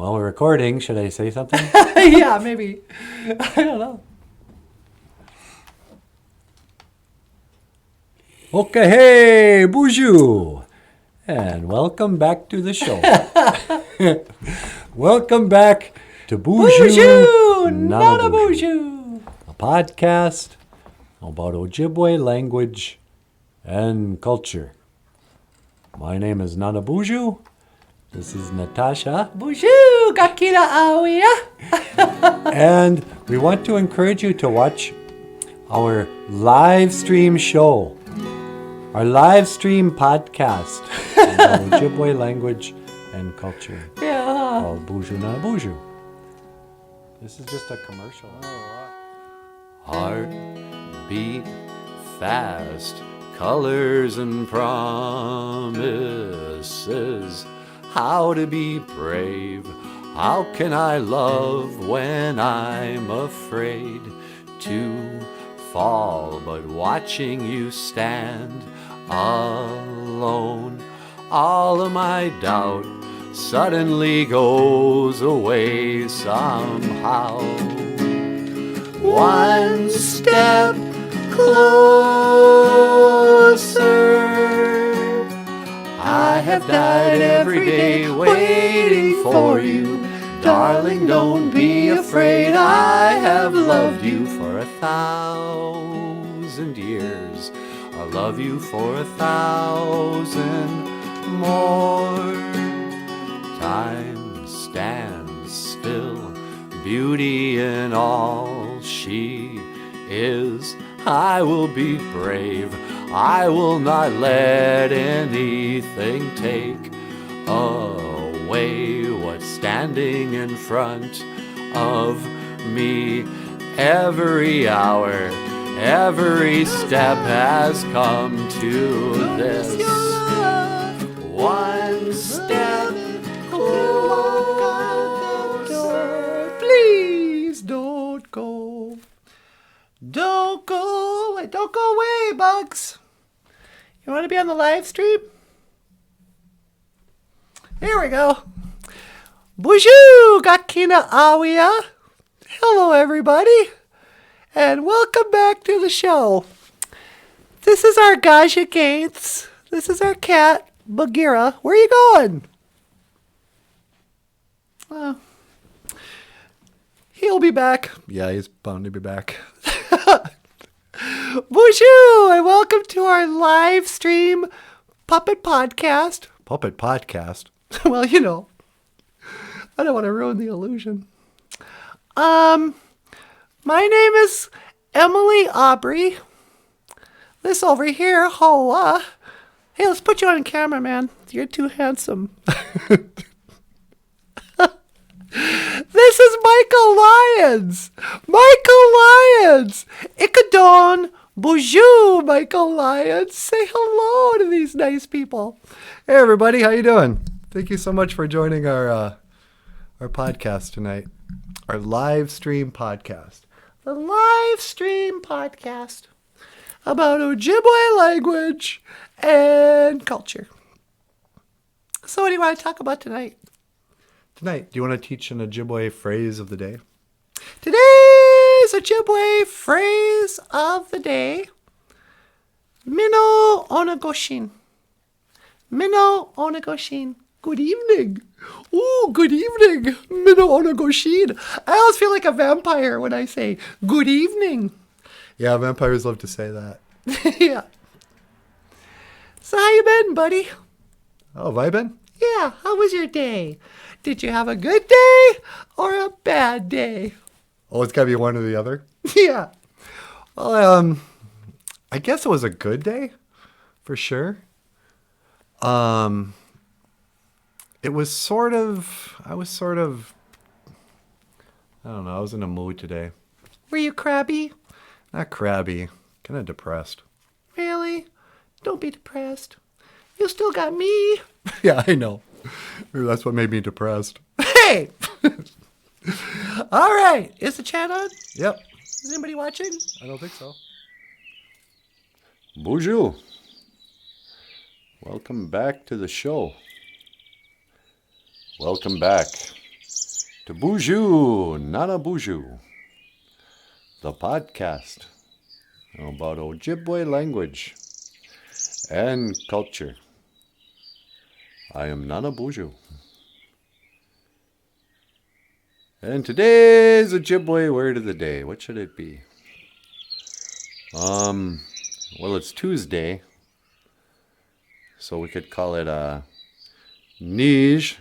Well, we're recording. Should I say something? Yeah, maybe. I don't know. Okay, hey, BOOZHOO! And welcome back to the show. Welcome back to BOOZHOO, NANABOOZHOO. a podcast about Ojibwe language and culture. My name is NANABOOZHOO. This is Natasha. BOOZHOO, Gakila Awia. And we want to encourage you to watch our live stream show, our live stream podcast about Ojibwe language and culture Yeah. called BOOZHOO NANABOOZHOO. This is just a commercial. Heart beat fast, colors and promises. How to be brave, how can I love when I'm afraid to fall, but watching you stand alone, all of my doubt suddenly goes away somehow. One step closer, I have died every day waiting for you. Darling, don't be afraid, I have loved you for 1,000 years. I'll love you for 1,000 more. Time stands still, beauty in all she is. I will be brave, I will not let anything take away what's standing in front of me. Every hour, every step has come to this. One step closer. Please don't go. Don't go away. Don't go away, Bugs. You want to be on the live stream? Here we go. BOOZHOO, Gakina Awia. Hello, everybody, and welcome back to the show. This is our Gaja Gates. This is our cat, Bagheera. Where are you going? He'll be back. Yeah, he's bound to be back. BOOZHOO, and welcome to our live stream puppet podcast. Puppet podcast. Well, you know, I don't want to ruin the illusion. My name is Emily Aubrey. This over here, Hoa. Hey, let's put you on camera, man. You're too handsome. This is Michael Lyons. Michael Lyons. Ikadon BOOZHOO, Michael Lyons. Say hello to these nice people. Hey everybody, how you doing? Thank you so much for joining our podcast tonight. Our live stream podcast. The live stream podcast about Ojibwe language and culture. So what do you want to talk about tonight? Tonight, do you want to teach an Ojibwe phrase of the day? Today's Ojibwe phrase of the day. Mino onagoshin. Mino onagoshin. Good evening. Ooh, good evening. Mino onagoshin. I always feel like a vampire when I say good evening. Yeah, vampires love to say that. Yeah. So how you been, buddy? Oh, have I been? Yeah, how was your day? Did you have a good day or a bad day? Oh, it's got to be one or the other? Yeah. Well, I guess it was a good day, for sure. It was sort of, I don't know, I was in a mood today. Were you crabby? Not crabby, kind of depressed. Really? Don't be depressed. You still got me. Yeah, I know. Maybe that's what made me depressed. Hey! All right. Is the chat on? Yep. Is anybody watching? I don't think so. BOOZHOO. Welcome back to the show. Welcome back. to BOOZHOO, NANABOOZHOO, the podcast about OJIBWE language and culture. I am NANABOOZHOO. And today's Ojibwe word of the day. What should it be? Well, it's Tuesday, so we could call it Nij.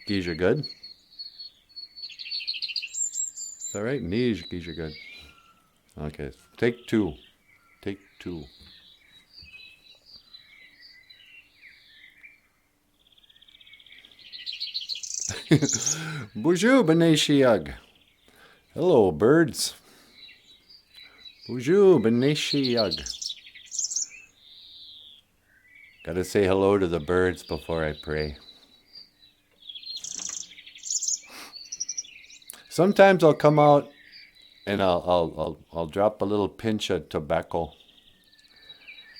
Geeja good. Is that right? Nij, Geeja good. Okay, take two. Take two. BOOZHOO Beneshiag. Hello, birds. BOOZHOO Beneshiag. Gotta say hello to the birds before I pray. Sometimes I'll come out and I'll drop a little pinch of tobacco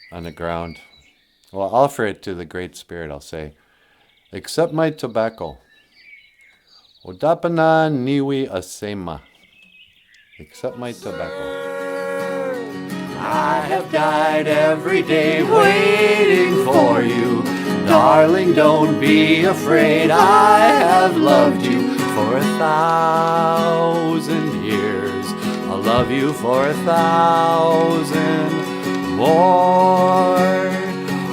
on the ground. Well, I'll offer it to the Great Spirit. I'll say, accept my tobacco. Odapana niwi asema. Accept my tobacco. I have died every day waiting for you. Darling, don't be afraid. I have loved you for 1,000 years. I'll love you for 1,000 more.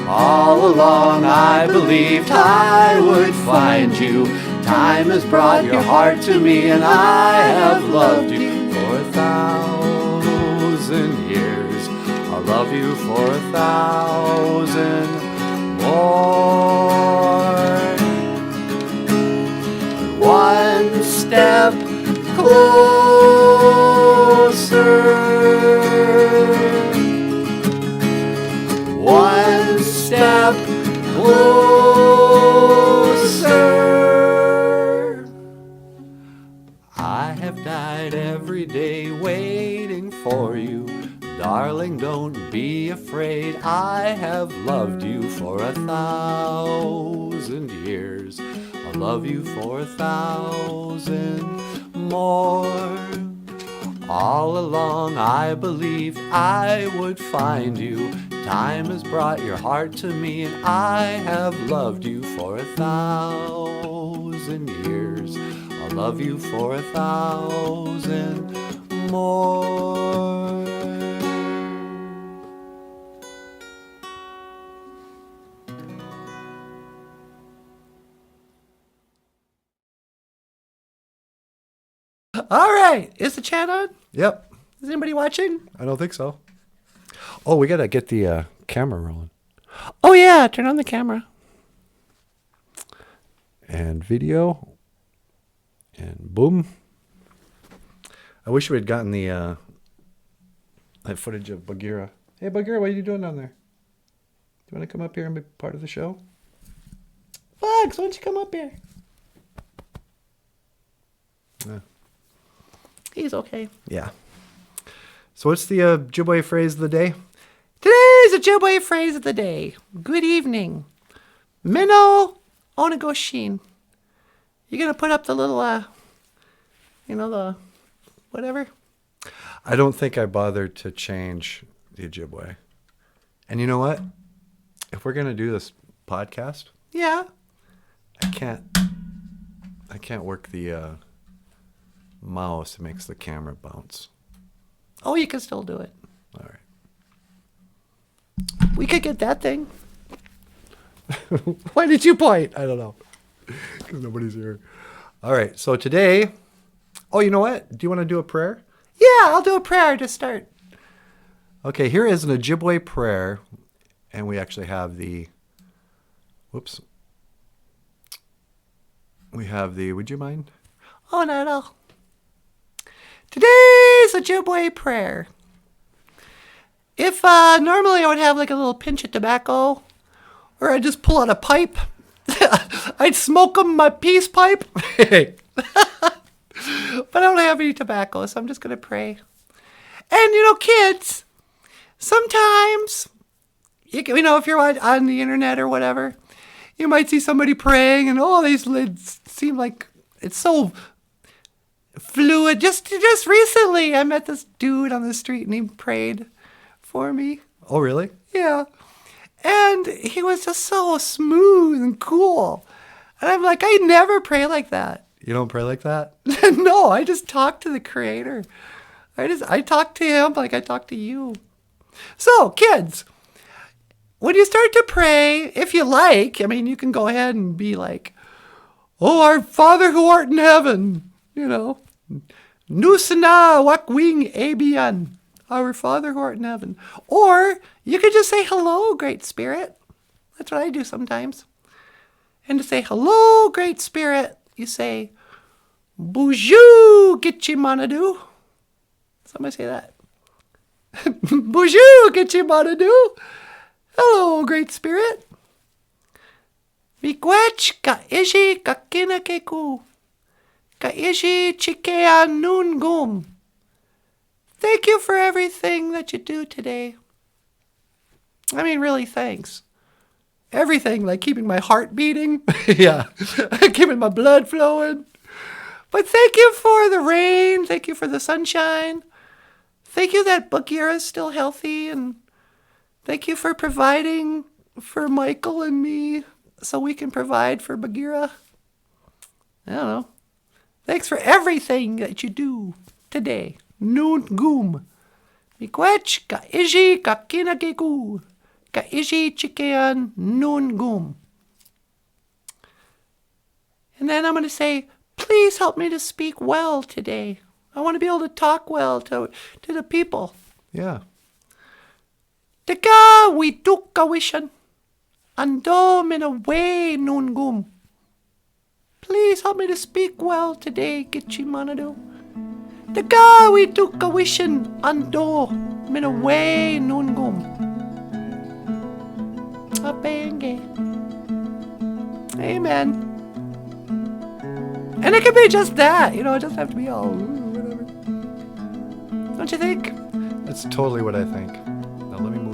All along I believed I would find you. Time has brought your heart to me, and I have loved you for 1,000 years. I'll love you for 1,000 more. One step closer. One step closer. I have died every day waiting for you. Darling, don't be afraid. I have loved you for 1,000 years. I'll love you for 1,000 more. All along I believed I would find you. Time has brought your heart to me, and I have loved you for 1,000 years. I'll love you for 1,000 more. All right. Is the chat on? Yep. Is anybody watching? I don't think so. Oh, we gotta get the camera rolling. Oh, yeah. Turn on the camera. And video. And boom. I wish we had gotten the that footage of Bagheera. Hey, Bagheera, what are you doing down there? Do you want to come up here and be part of the show? Bugs, why don't you come up here? Yeah. He's okay. Yeah. So what's the Ojibwe phrase of the day? Today's Ojibwe phrase of the day. Good evening. Minnow onagoshin. You gonna put up the little, the whatever? I don't think I bothered to change the Ojibwe. And you know what? If we're gonna do this podcast, Yeah. I can't work the mouse that makes the camera bounce. Oh, you can still do it. All right. We could get that thing. Why did you point? I don't know. Because nobody's here. All right. So today, oh, you know what? Do you want to do a prayer? Yeah, I'll do a prayer to start. Okay, here is an Ojibwe prayer. And we actually have the, whoops. We have the, would you mind? Oh, not at all. Today's Ojibwe prayer. If normally I would have like a little pinch of tobacco, or I'd just pull out a pipe. I'd smoke 'em my peace pipe. But I don't have any tobacco, so I'm just going to pray. And, kids, sometimes, if you're on the internet or whatever, you might see somebody praying and, these lids seem like it's so fluid. Just recently, I met this dude on the street and he prayed for me. Oh, really? Yeah. And he was just so smooth and cool. And I'm like, I never pray like that. You don't pray like that? No, I just talk to the Creator. I talk to him like I talk to you. So, kids, when you start to pray, if you like, I mean, you can go ahead and be like, oh, our Father who art in heaven, Nusana wakwing abian, our Father who art in heaven. Or you could just say, hello, Great Spirit. That's what I do sometimes. And to say, hello, Great Spirit, you say, BOOZHOO gichimanadu. Somebody say that. BOOZHOO gichimanadu. Hello, Great Spirit. Miigwech ka ishi ka kinakeku. Ka ishi chikea nungum. Thank you for everything that you do today. I mean, really, thanks. Everything, like keeping my heart beating. Yeah. Keeping my blood flowing. But thank you for the rain. Thank you for the sunshine. Thank you that Bagheera is still healthy. And thank you for providing for Michael and me so we can provide for Bagheera. I don't know. Thanks for everything that you do today. Noon goom. Miigwech ka ishi ka kinakeku. Ka ishi chikean noon goom. And then I'm going to say, please help me to speak well today. I want to be able to talk well to the people. Yeah. Teka we duka wishan. Ando mina way noon goom. Please help me to speak well today, Gichimanadu. Teka we duka wishan. Ando mina way noon goom. Apenge. Amen. And it can be just that, it doesn't have to be all whatever. Don't you think? That's totally what I think. Now let me move